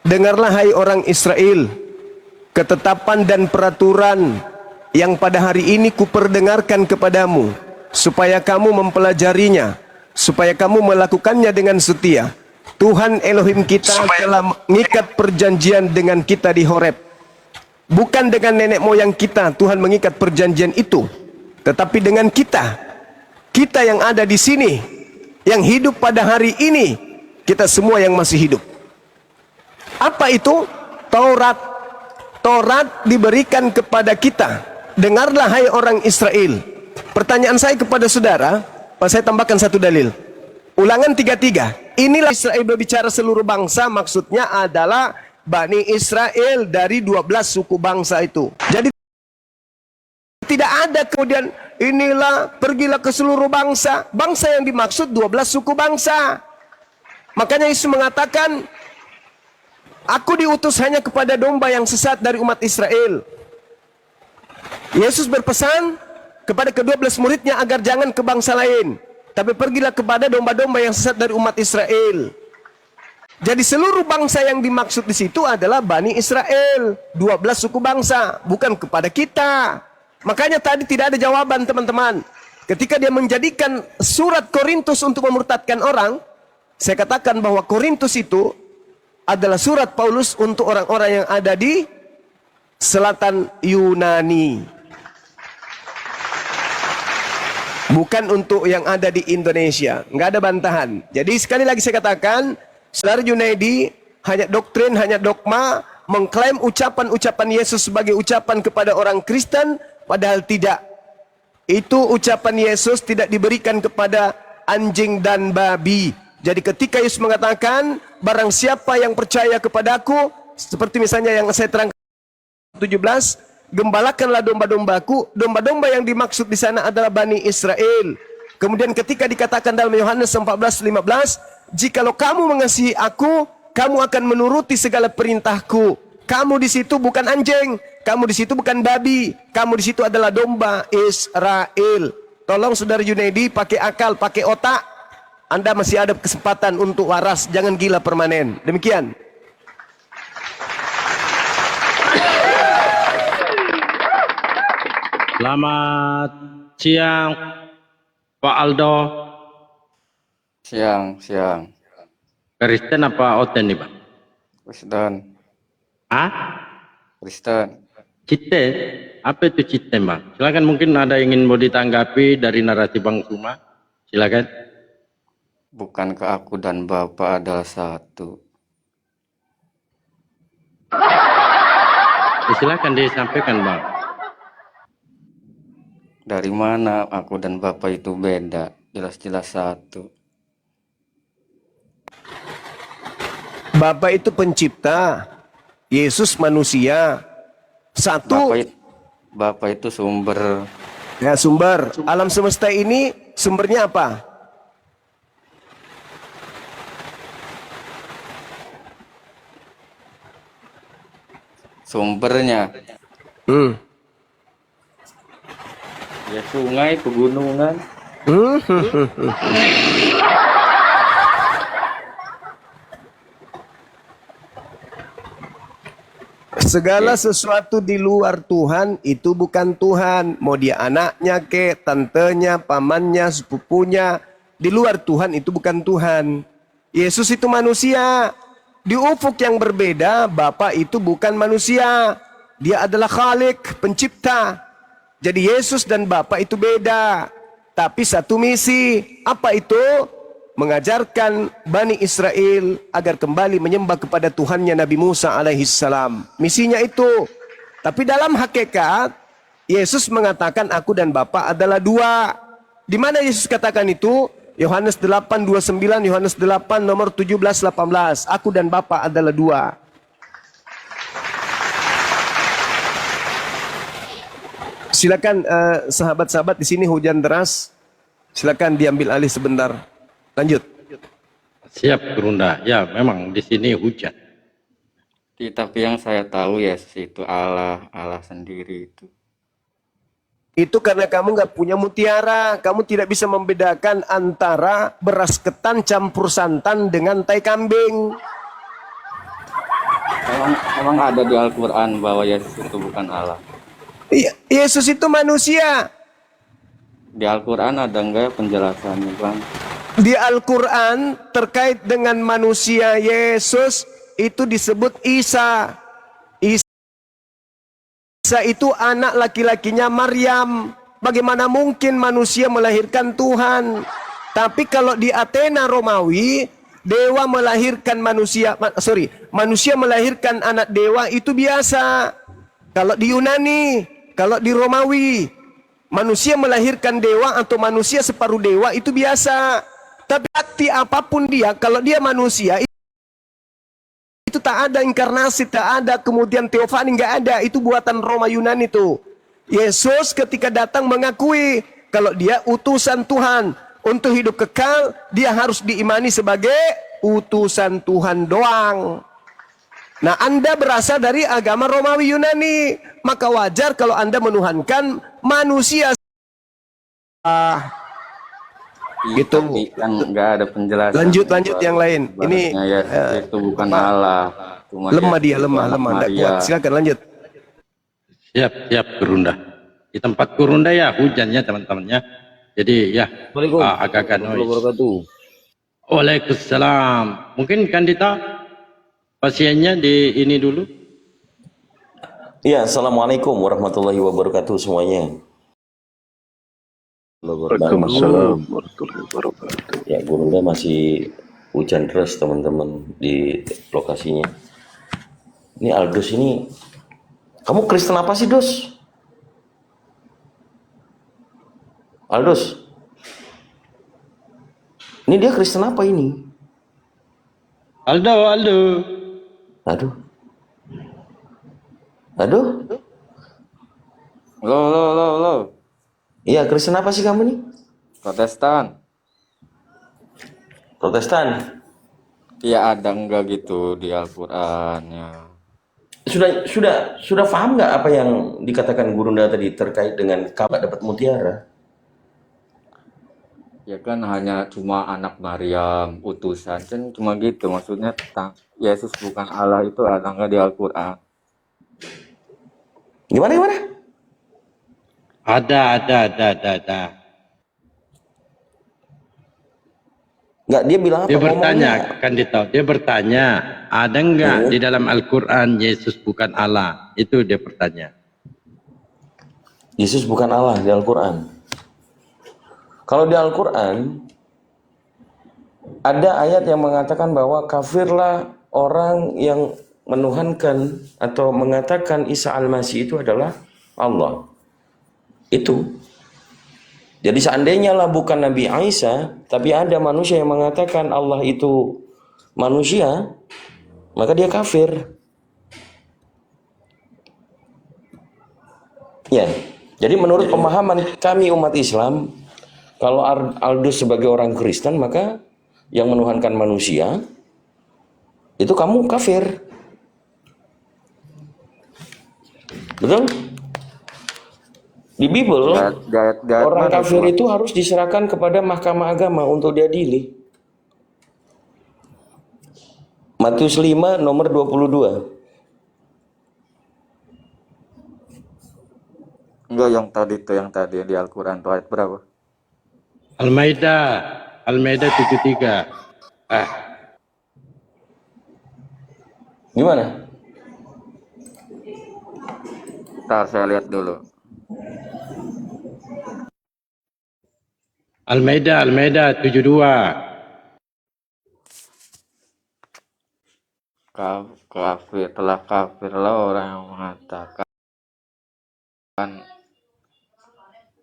dengarlah hai orang Israel, ketetapan dan peraturan yang pada hari ini kuperdengarkan kepadamu, supaya kamu mempelajarinya, supaya kamu melakukannya dengan setia. Tuhan Elohim kita telah mengikat perjanjian dengan kita di Horeb. Bukan dengan nenek moyang kita Tuhan mengikat perjanjian itu, tetapi dengan kita yang ada di sini, yang hidup pada hari ini, kita semua yang masih hidup. Apa itu? Taurat. Taurat diberikan kepada kita. Dengarlah hai orang Israel. Pertanyaan saya kepada saudara, saya tambahkan satu dalil. Ulangan 33. Inilah Israel berbicara seluruh bangsa, maksudnya adalah Bani Israel dari 12 suku bangsa itu. Jadi tidak ada kemudian inilah pergilah ke seluruh bangsa. Bangsa yang dimaksud 12 suku bangsa. Makanya Yesus mengatakan, aku diutus hanya kepada domba yang sesat dari umat Israel. Yesus berpesan kepada ke-12 muridnya agar jangan ke bangsa lain, tapi pergilah kepada domba-domba yang sesat dari umat Israel. Jadi seluruh bangsa yang dimaksud di situ adalah Bani Israel, 12 suku bangsa, bukan kepada kita. Makanya tadi tidak ada jawaban, teman-teman. Ketika dia menjadikan surat Korintus untuk memurtadkan orang, saya katakan bahwa Korintus itu adalah surat Paulus untuk orang-orang yang ada di selatan Yunani, bukan untuk yang ada di Indonesia. Nggak ada bantahan. Jadi sekali lagi saya katakan, Saudara Junaidi hanya doktrin, hanya dogma, mengklaim ucapan-ucapan Yesus sebagai ucapan kepada orang Kristen, padahal tidak. Itu ucapan Yesus tidak diberikan kepada anjing dan babi. Jadi ketika Yesus mengatakan, barang siapa yang percaya kepadaku, seperti misalnya yang saya terangkan 17, gembalakanlah domba-dombaku. Domba-domba yang dimaksud di sana adalah Bani Israel. Kemudian ketika dikatakan dalam Yohanes 14:15, jikalau kamu mengasihi aku, kamu akan menuruti segala perintahku. Kamu di situ bukan anjing, kamu di situ bukan babi, kamu di situ adalah domba Israel. Tolong Saudara Junaidi pakai akal, pakai otak. Anda masih ada kesempatan untuk waras, jangan gila permanen. Demikian. Selamat siang, Pak Aldo. Siang. Kristen apa Oten nih, Pak? Kristen. Kristen. Cite? Apa itu cite, Bang? Silakan, mungkin ada yang ingin mau ditanggapi dari narasi Bang Suma. Silakan. Bukankah aku dan Bapak adalah satu? Silakan disampaikan, Bang. Dari mana aku dan Bapak itu beda? Jelas-jelas satu. Bapak itu pencipta, Yesus manusia. Satu. Bapak itu sumber. Ya, sumber. Alam semesta ini sumbernya apa? Sumbernya. Ya sungai, pegunungan. Segala sesuatu di luar Tuhan itu bukan Tuhan. Mau dia anaknya ke, tantenya, pamannya, sepupunya. Di luar Tuhan itu bukan Tuhan. Yesus itu manusia. Di ufuk yang berbeda, Bapa itu bukan manusia. Dia adalah Khalik, pencipta. Jadi Yesus dan Bapa itu beda. Tapi satu misi. Apa itu? Mengajarkan Bani Israel agar kembali menyembah kepada Tuhannya Nabi Musa alaihissalam. Misinya itu. Tapi dalam hakikat, Yesus mengatakan aku dan Bapa adalah dua. Di mana Yesus katakan itu? Yohanes 8:29, Yohanes 8 nomor 17-18. Aku dan Bapa adalah dua. Silakan sahabat-sahabat, di sini hujan deras. Silakan diambil alih sebentar. Lanjut. Siap Gurunda. Ya, memang di sini hujan. Tapi yang saya tahu Yesus itu Allah, Allah sendiri itu. Itu karena kamu nggak punya mutiara. Kamu tidak bisa membedakan antara beras ketan campur santan dengan tai kambing. Emang ada di Al-Quran bahwa Yesus itu bukan Allah. Iya, Yesus itu manusia. Di Al-Quran ada enggak penjelasannya, Bang? Di Al-Quran terkait dengan manusia Yesus itu disebut Isa. Isa itu anak laki-lakinya Maryam. Bagaimana mungkin manusia melahirkan Tuhan? Tapi kalau di Athena Romawi, dewa melahirkan manusia, manusia melahirkan anak dewa itu biasa. Kalau di Yunani, kalau di Romawi, manusia melahirkan dewa atau manusia separuh dewa itu biasa. Tapi arti apapun dia, kalau dia manusia, itu tak ada inkarnasi, tak ada kemudian teofani, nggak ada. Itu buatan Roma Yunani itu. Yesus ketika datang mengakui kalau dia utusan Tuhan untuk hidup kekal, dia harus diimani sebagai utusan Tuhan doang. Nah, Anda berasal dari agama Romawi Yunani, maka wajar kalau Anda menuhankan manusia. Gitu. Tapi kan nggak ada penjelasan. Lanjut yang lain. Ini Yesus itu bukan Allah. Cuma lemah Yesus dia, itu lemah, anak nggak Maria. kuat. Silakan lanjut. Siap Gurunda. Di tempat Gurunda ya hujannya teman-temannya. Jadi ya agak-agak noise. Waalaikumsalam. Mungkin Kandita pasiennya di ini dulu. Ya, assalamualaikum warahmatullahi wabarakatuh semuanya. Waalaikumsalam warahmatullahi wabarakatuh. Ya, Gurunda masih hujan deras teman-teman di lokasinya. Ini Aldus ini, kamu Kristen apa sih, Dus? Aldus, ini dia Kristen apa ini? Aldo. Aduh. Lo. Iya, Kristen apa sih kamu nih? Protestan. Protestan. Ya ada enggak gitu di Al-Quran ya. Sudah paham nggak apa yang dikatakan Gurunda tadi terkait dengan kabar dapat mutiara? Ya kan hanya cuma anak Maryam, utusan, kan cuma gitu. Maksudnya tentang Yesus bukan Allah itu ada nggak di Al-Quran? Gimana? Ada. Nggak, dia bilang apa? Dia bertanya, Ngomongnya, Kandita, dia bertanya, ada enggak di dalam Al-Quran Yesus bukan Allah? Itu dia bertanya. Yesus bukan Allah di Al-Quran. Kalau di Al-Quran ada ayat yang mengatakan bahwa kafirlah orang yang menuhankan atau mengatakan Isa Al-Masih itu adalah Allah. Itu. Jadi seandainya lah bukan Nabi Isa, tapi ada manusia yang mengatakan Allah itu manusia, maka dia kafir. Ya. Jadi menurut pemahaman kami umat Islam, kalau Aldus sebagai orang Kristen, maka yang menuhankan manusia itu kamu kafir. Betul? Di Bible, Di ayat orang mana kafir itu? itu harus diserahkan kepada mahkamah agama untuk diadili. Matius 5 nomor 22. Enggak, yang tadi di Al-Quran tuh ayat berapa? Al-Maidah 73. Gimana? Ntar saya lihat dulu. Al-Maidah 72. Kafirlah orang yang mengatakan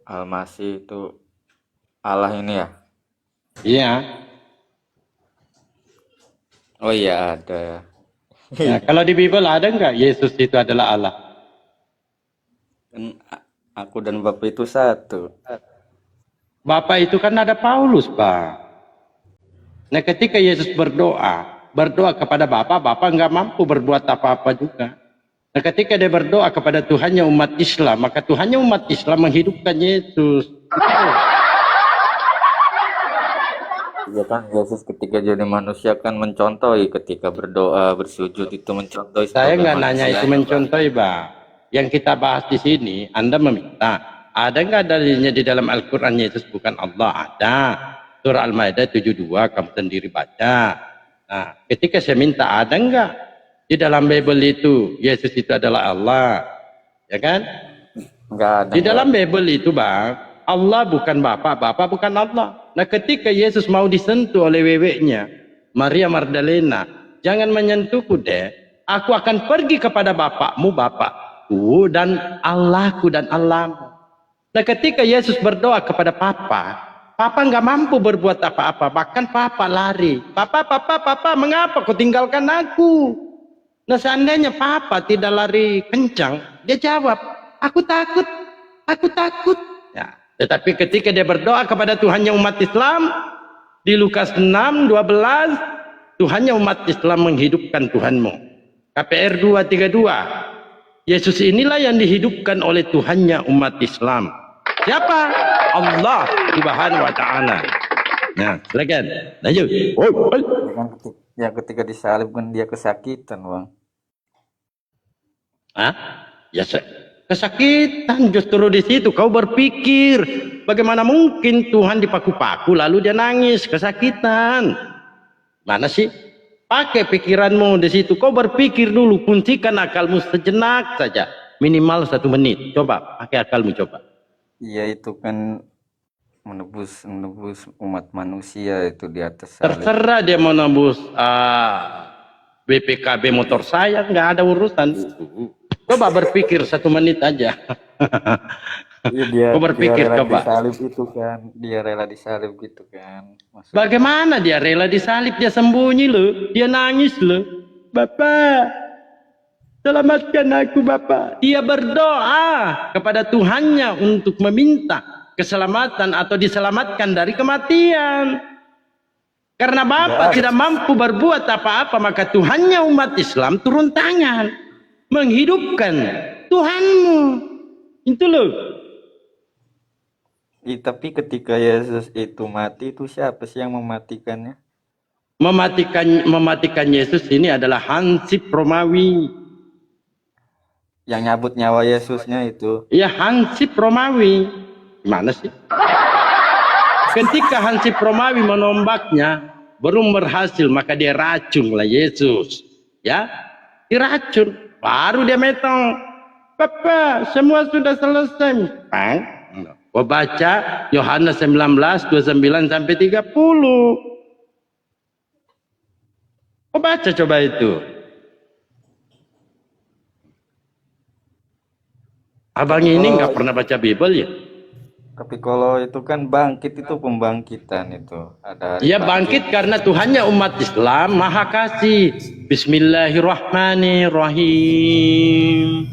Al-Masih itu Allah ini ya? Iya. Oh iya ada ya. Nah, kalau di Bible ada nggak Yesus itu adalah Allah? Kan aku dan Bapak itu satu. Bapak itu kan ada Paulus, Pak. Nah, ketika Yesus berdoa kepada Bapa, Bapa nggak mampu berbuat apa-apa juga. Nah, ketika dia berdoa kepada Tuhannya umat Islam, maka Tuhannya umat Islam menghidupkan Yesus. Ya kan Yesus ketika jadi manusia kan mencontohi ketika berdoa, bersujud itu mencontohi. Saya sebagai nggak nanya manusia. itu mencontohi, Bang. Yang kita bahas di sini, Anda meminta. Ada nggak dalilnya di dalam Al-Quran Yesus bukan Allah? Ada. Surah Al-Maidah 72, kamu sendiri baca. Nah, ketika saya minta, ada nggak di dalam Bible itu Yesus itu adalah Allah? Ya kan? Enggak ada. Di dalam Bible itu, Bang, Allah bukan Bapa, Bapa bukan Allah. Nah, ketika Yesus mau disentuh oleh weweknya, Maria Magdalena, jangan menyentuhku deh. Aku akan pergi kepada Bapakmu, Bapakku, dan Allahku dan Allahmu. Nah, ketika Yesus berdoa kepada Papa nggak mampu berbuat apa-apa. Bahkan Papa lari. Papa, mengapa kau tinggalkan aku? Nah, seandainya Papa tidak lari kencang, dia jawab, aku takut. Ya. Tetapi ketika dia berdoa kepada Tuhannya umat Islam, di Lukas 6:12, Tuhannya umat Islam menghidupkan Tuhanmu. KPR 232, Yesus inilah yang dihidupkan oleh Tuhannya umat Islam. Siapa? Allah Subhanahu wa Ta'ala. Nah, silakan. Lanjut. Ya kan ketika disalib kan dia kesakitan, Bang. Hah? Ya, kesakitan justru di situ. Kau berpikir, bagaimana mungkin Tuhan dipaku-paku lalu dia nangis, kesakitan. Mana sih? Pakai pikiranmu di situ. Kau berpikir dulu, kuncikan akalmu sejenak saja. Minimal 1 menit. Coba, pakai akalmu coba. Iya itu kan menebus umat manusia itu di atas salib. Terserah dia mau nembus BPKB motor saya, nggak ada urusan. Coba berpikir 1 menit aja. Iya, Kau berpikir dia rela coba. disalib itu kan, dia rela disalib gitu kan. Maksudnya, Bagaimana dia rela disalib? Dia sembunyi loh, dia nangis loh. Bapak, selamatkan aku Bapak. Dia berdoa kepada Tuhannya untuk meminta keselamatan atau diselamatkan dari kematian. Karena Bapak tidak mampu berbuat apa-apa, maka Tuhannya umat Islam turun tangan menghidupkan Tuhanmu. Itu loh. tapi ketika Yesus itu mati itu siapa sih yang mematikannya? Mematikan Yesus ini adalah Hansip Romawi. Yang nyabut nyawa Yesusnya itu. Ya, Hansip Romawi. Gimana sih? Ketika Hansip Romawi menombaknya belum berhasil, maka dia racunlah Yesus. Ya, diracun. Baru dia metong. Papa, semua sudah selesai. Bang, gua baca Yohanes 19:29 sampai 30. Kau baca coba itu. Abang ini nggak pernah baca Bible ya? Tapi kalau itu kan bangkit itu pembangkitan itu. Ada hari Ia bangkit karena Tuhannya umat Islam maha kasih. Bismillahirrahmanirrahim.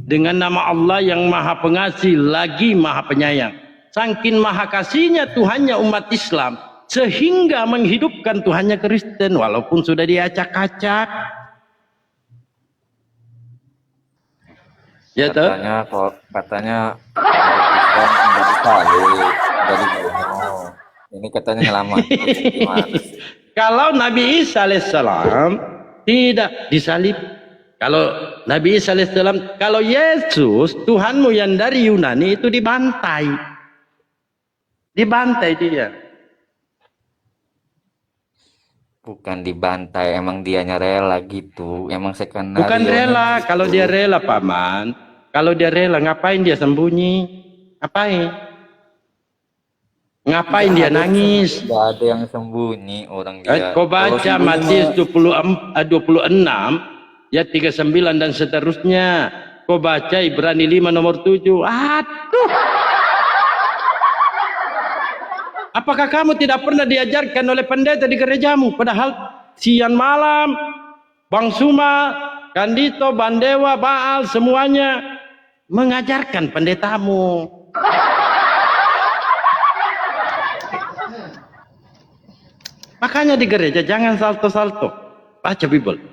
Dengan nama Allah yang maha pengasih lagi maha penyayang. Saking maha kasihnya Tuhannya umat Islam sehingga menghidupkan Tuhannya Kristen walaupun sudah diacak-acak. Ya toh? katanya Nggak disalib, nggak dibunuh. Ini katanya nyelamatin. Gimana sih? Kalau Nabi Isa alaihissalam tidak disalib. Kalau Nabi Isa alaihissalam, kalau Yesus Tuhanmu yang dari Yunani itu dibantai. Dibantai dia. Bukan dibantai, emang dianya rela gitu. Emang skenario. Bukan rela. Kalau dia rela, Paman. Kalau dia rela, ngapain dia sembunyi? Ngapain? Ngapain dia nangis? Nggak ada yang sembunyi orang dia. Kau baca Kalau Matius sembunyi 26 ya 39 dan seterusnya. Kau baca Ibrani 5 nomor 7. Aduh. Apakah kamu tidak pernah diajarkan oleh pendeta di gerejamu? Padahal siang malam, Bang Suma, Kandito, Bandewa, Baal, semuanya mengajarkan pendetamu. Makanya di gereja jangan salto-salto. Baca Bible.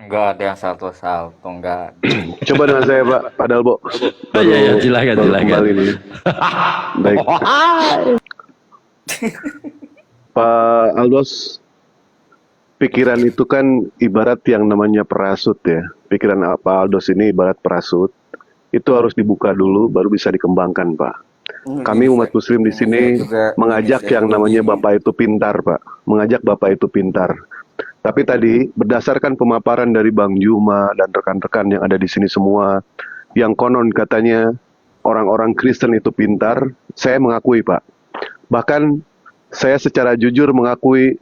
nggak ada yang salto-salto, nggak ada. Coba dengan saya Pak Dalbo. Oh iya, silakan. Kembali nih. Baik. Pak Aldos, pikiran itu kan ibarat yang namanya parasut ya. Pikiran Pak Aldos ini ibarat parasut. Itu harus dibuka dulu, baru bisa dikembangkan Pak. Kami umat Muslim di sini mengajak yang namanya Bapak itu pintar Pak. Mengajak Bapak itu pintar. Tapi tadi berdasarkan pemaparan dari Bang Juma dan rekan-rekan yang ada di sini semua, yang konon katanya orang-orang Kristen itu pintar, saya mengakui Pak. Bahkan saya secara jujur mengakui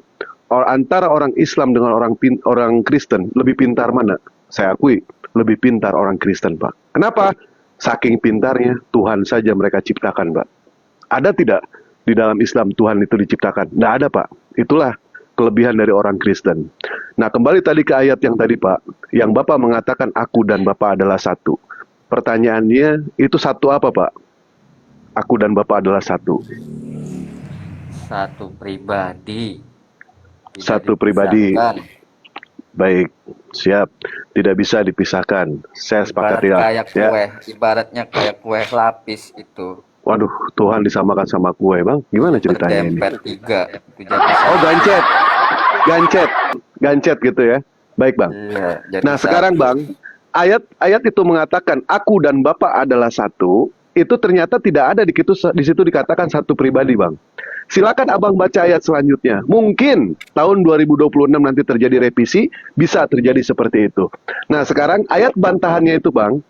antara orang Islam dengan orang Kristen lebih pintar mana? Saya akui lebih pintar orang Kristen Pak. Kenapa? Saking pintarnya Tuhan saja mereka ciptakan Pak. Ada tidak di dalam Islam Tuhan itu diciptakan? Tidak ada Pak. Itulah kelebihan dari orang Kristen. Nah kembali tadi ke ayat yang tadi Pak, yang Bapak mengatakan aku dan Bapak adalah satu. Pertanyaannya itu satu apa Pak? Aku dan Bapak adalah satu. Satu pribadi. Tidak Satu pribadi. dipisahkan. Baik, siap. Tidak bisa dipisahkan. Saya sepakat ya. Kayak kue, ibaratnya kayak kue lapis itu. Waduh, Tuhan disamakan sama kue, Bang. Gimana ceritanya ini? Berdempet 3 itu jadi Oh, gancet gitu ya. Baik, Bang. iya, jadi Nah, satu. sekarang Bang, ayat itu mengatakan aku dan Bapak adalah satu. Itu ternyata tidak ada di situ dikatakan satu pribadi, Bang. Silakan Abang baca ayat selanjutnya. Mungkin tahun 2026 nanti terjadi revisi, bisa terjadi seperti itu. Nah, sekarang ayat bantahannya itu, Bang.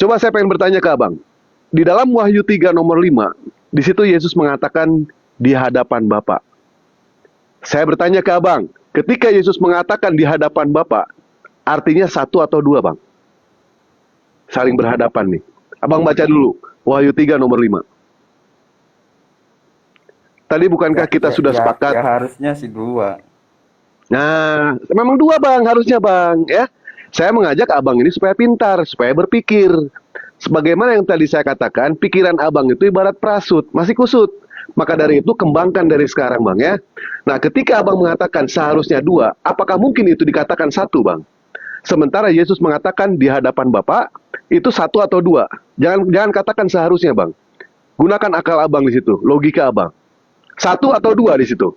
Coba saya pengen bertanya ke Abang. Di dalam Wahyu 3 nomor 5, di situ Yesus mengatakan di hadapan Bapa. Saya bertanya ke Abang, ketika Yesus mengatakan di hadapan Bapa, artinya satu atau dua, Bang? Saling berhadapan nih. Abang baca dulu, Wahyu 3 nomor 5. Tadi bukankah kita sudah sepakat? Ya harusnya sih 2. Nah, memang dua Bang, harusnya Bang, ya. Saya mengajak Abang ini supaya pintar, supaya berpikir. Sebagaimana yang tadi saya katakan, pikiran Abang itu ibarat parasut, masih kusut. Maka dari itu kembangkan dari sekarang Bang ya. Nah, ketika Abang mengatakan seharusnya dua, apakah mungkin itu dikatakan satu Bang? Sementara Yesus mengatakan di hadapan Bapa itu satu atau dua. Jangan katakan seharusnya Bang. Gunakan akal Abang di situ, logika Abang. Satu atau dua di situ?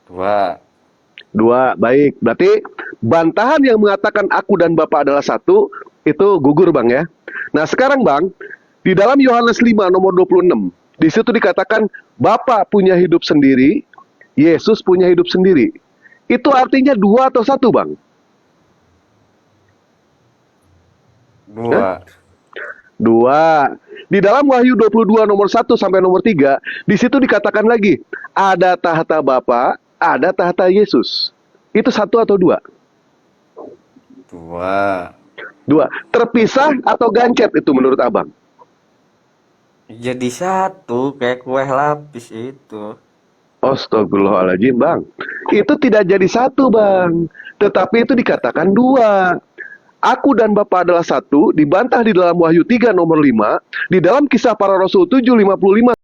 2. Dua, baik. Berarti bantahan yang mengatakan aku dan Bapa adalah satu, itu gugur Bang ya. Nah sekarang Bang, di dalam Yohanes 5 nomor 26, di situ dikatakan Bapa punya hidup sendiri, Yesus punya hidup sendiri. Itu artinya dua atau satu Bang? 2. Dua. Di dalam Wahyu 22 nomor 1 sampai nomor 3, di situ dikatakan lagi, ada tahta Bapa, ada tahta Yesus. Itu satu atau dua? 2. Dua. Terpisah atau gancet itu menurut Abang? Jadi satu kayak kue lapis itu. Astagfirullahaladzim Bang. Itu tidak jadi satu Bang. Tetapi itu dikatakan dua. Aku dan Bapa adalah satu, dibantah di dalam Wahyu 3 nomor 5, di dalam Kisah Para Rasul 7:55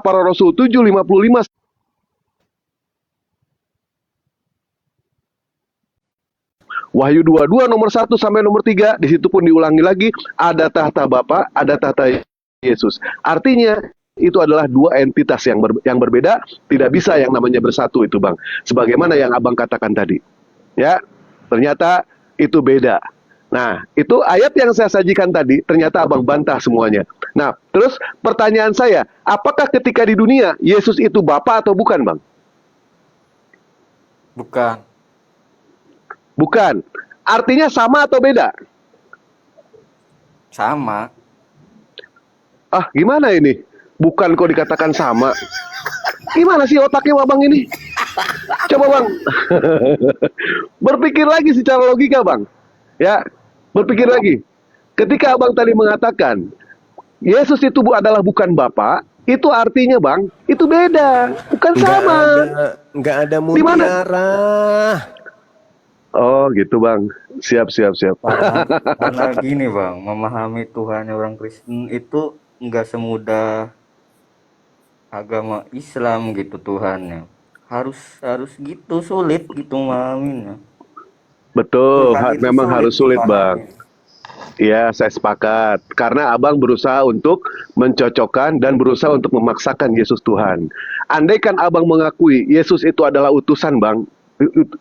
Para Rasul 7:55 Wahyu 22 nomor 1 sampai nomor 3, di situ pun diulangi lagi, ada tahta Bapa, ada tahta Yesus. Artinya itu adalah dua entitas yang berbeda, tidak bisa yang namanya bersatu itu, Bang. Sebagaimana yang Abang katakan tadi. Ya, ternyata itu beda. Nah, itu ayat yang saya sajikan tadi, ternyata Abang bantah semuanya. Nah, terus pertanyaan saya, apakah ketika di dunia Yesus itu Bapa atau bukan, Bang? Bukan. Bukan. Artinya sama atau beda? Sama. Ah, gimana ini? Bukan kok dikatakan sama. Gimana sih otaknya Abang ini? Coba Bang. Berpikir lagi secara logika, Bang. Ya, berpikir lagi. Ketika Abang tadi mengatakan Yesus itu adalah bukan Bapa, itu artinya, Bang, itu beda, bukan sama. Nggak ada Di mana? mutiara. Oh, gitu, Bang. Siap. Karena gini Bang, memahami Tuhan orang Kristen itu nggak semudah agama Islam gitu Tuhannya. Harus gitu, sulit gitu memahaminya. Betul, Tuhan itu memang sulit harus sulit, Bang. dipahami. Iya, saya sepakat. Karena Abang berusaha untuk mencocokkan dan berusaha untuk memaksakan Yesus Tuhan. Andaikan Abang mengakui Yesus itu adalah utusan, Bang.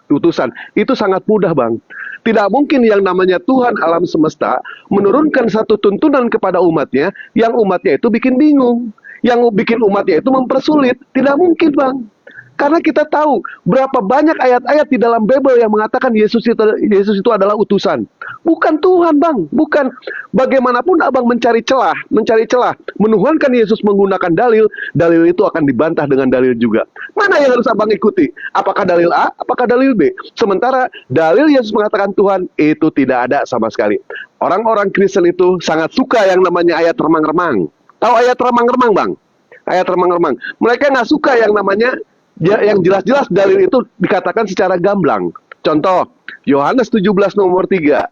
Utusan. Itu sangat mudah, Bang. Tidak mungkin yang namanya Tuhan alam semesta menurunkan satu tuntunan kepada umatnya, yang umatnya itu bikin bingung. Yang bikin umatnya itu mempersulit. Tidak mungkin, Bang. Karena kita tahu berapa banyak ayat-ayat di dalam Bible yang mengatakan Yesus itu adalah utusan. Bukan Tuhan, Bang. Bukan. Bagaimanapun Abang mencari celah, menuhankan Yesus menggunakan dalil itu akan dibantah dengan dalil juga. Mana yang harus Abang ikuti? Apakah dalil A? Apakah dalil B? Sementara dalil Yesus mengatakan Tuhan itu tidak ada sama sekali. Orang-orang Kristen itu sangat suka yang namanya ayat remang-remang. Tahu ayat remang-remang, Bang? Ayat remang-remang. Mereka nggak suka yang namanya yang jelas-jelas dalil itu dikatakan secara gamblang. Contoh, Yohanes 17 nomor 3.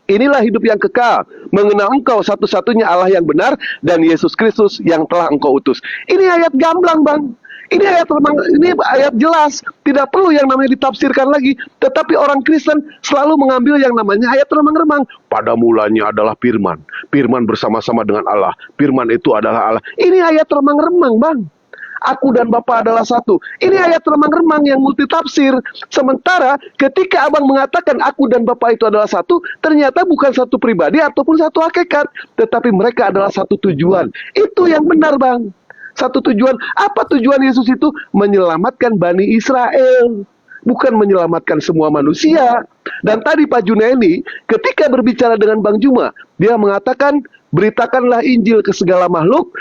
Inilah hidup yang kekal, mengenal engkau satu-satunya Allah yang benar dan Yesus Kristus yang telah engkau utus. Ini ayat gamblang, Bang. Ini ayat jelas, tidak perlu yang namanya ditafsirkan lagi. Tetapi orang Kristen selalu mengambil yang namanya ayat remang-remang. Pada mulanya adalah firman, firman bersama-sama dengan Allah, firman itu adalah Allah. Ini ayat remang-remang, Bang. Aku dan Bapa adalah satu. Ini ayat remang-remang yang multitafsir. Sementara ketika Abang mengatakan aku dan Bapa itu adalah satu, ternyata bukan satu pribadi ataupun satu hakikat, tetapi mereka adalah satu tujuan. Itu yang benar, Bang. Satu tujuan. Apa tujuan Yesus itu? Menyelamatkan Bani Israel, bukan menyelamatkan semua manusia. Dan tadi Pak Junaidi ketika berbicara dengan Bang Juma, dia mengatakan beritakanlah Injil ke segala makhluk,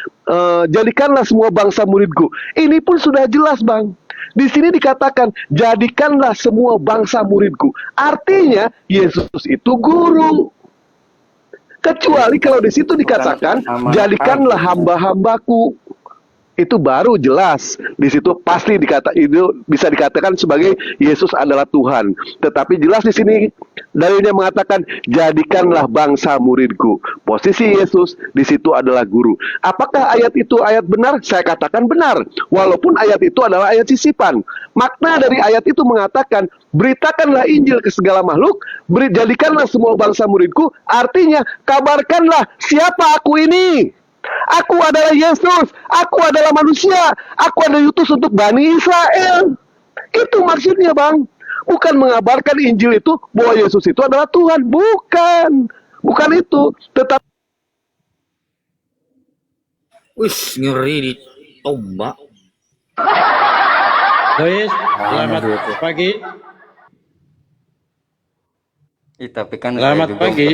jadikanlah semua bangsa muridku. Ini pun sudah jelas, Bang. Di sini dikatakan jadikanlah semua bangsa muridku. Artinya Yesus itu guru. Kecuali kalau di situ dikatakan jadikanlah hamba-hambaku. Itu baru jelas. Di situ pasti itu bisa dikatakan sebagai Yesus adalah Tuhan. Tetapi jelas di sini dalilnya mengatakan jadikanlah bangsa muridku. Posisi Yesus di situ adalah guru. Apakah ayat itu ayat benar? Saya katakan benar. Walaupun ayat itu adalah ayat sisipan. Makna dari ayat itu mengatakan beritakanlah Injil ke segala makhluk, jadikanlah semua bangsa muridku. Artinya kabarkanlah siapa aku ini. Aku adalah Yesus, aku adalah manusia, aku adalah diutus untuk Bani Israel. Itu maksudnya, Bang. Bukan mengabarkan Injil itu bahwa Yesus itu adalah Tuhan. Bukan itu. Tetapi Wih, ngeri ditombak. Lois, selamat pagi. Tapi kan Selamat saya juga pagi.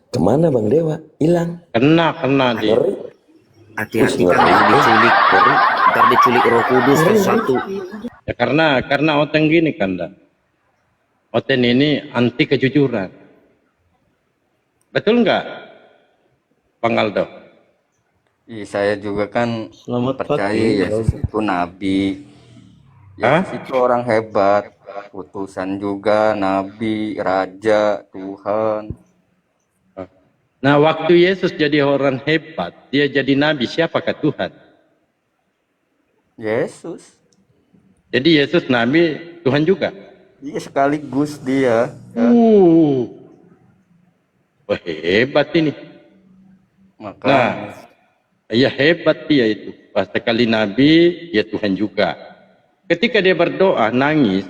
Kemana Bang Dewa? Hilang. Kena dia. Hati-hati kan diculik. Ntar diculik Roh Kudus satu. Ya karena Oten gini kan, dah. Oten ini anti kejujuran. Betul nggak, Bang Aldo? saya juga kan Selamat percaya pagi, Yesus itu nabi. Yesus itu orang hebat, utusan juga, nabi, raja, Tuhan. Nah, waktu Yesus jadi orang hebat, dia jadi nabi, siapakah Tuhan? Yesus. Jadi Yesus nabi, Tuhan juga. Iya sekaligus dia. Wah, hebat ini. Maka Nah, ya hebat dia itu. Pas sekali Nabi, ya Tuhan juga. Ketika dia berdoa, nangis,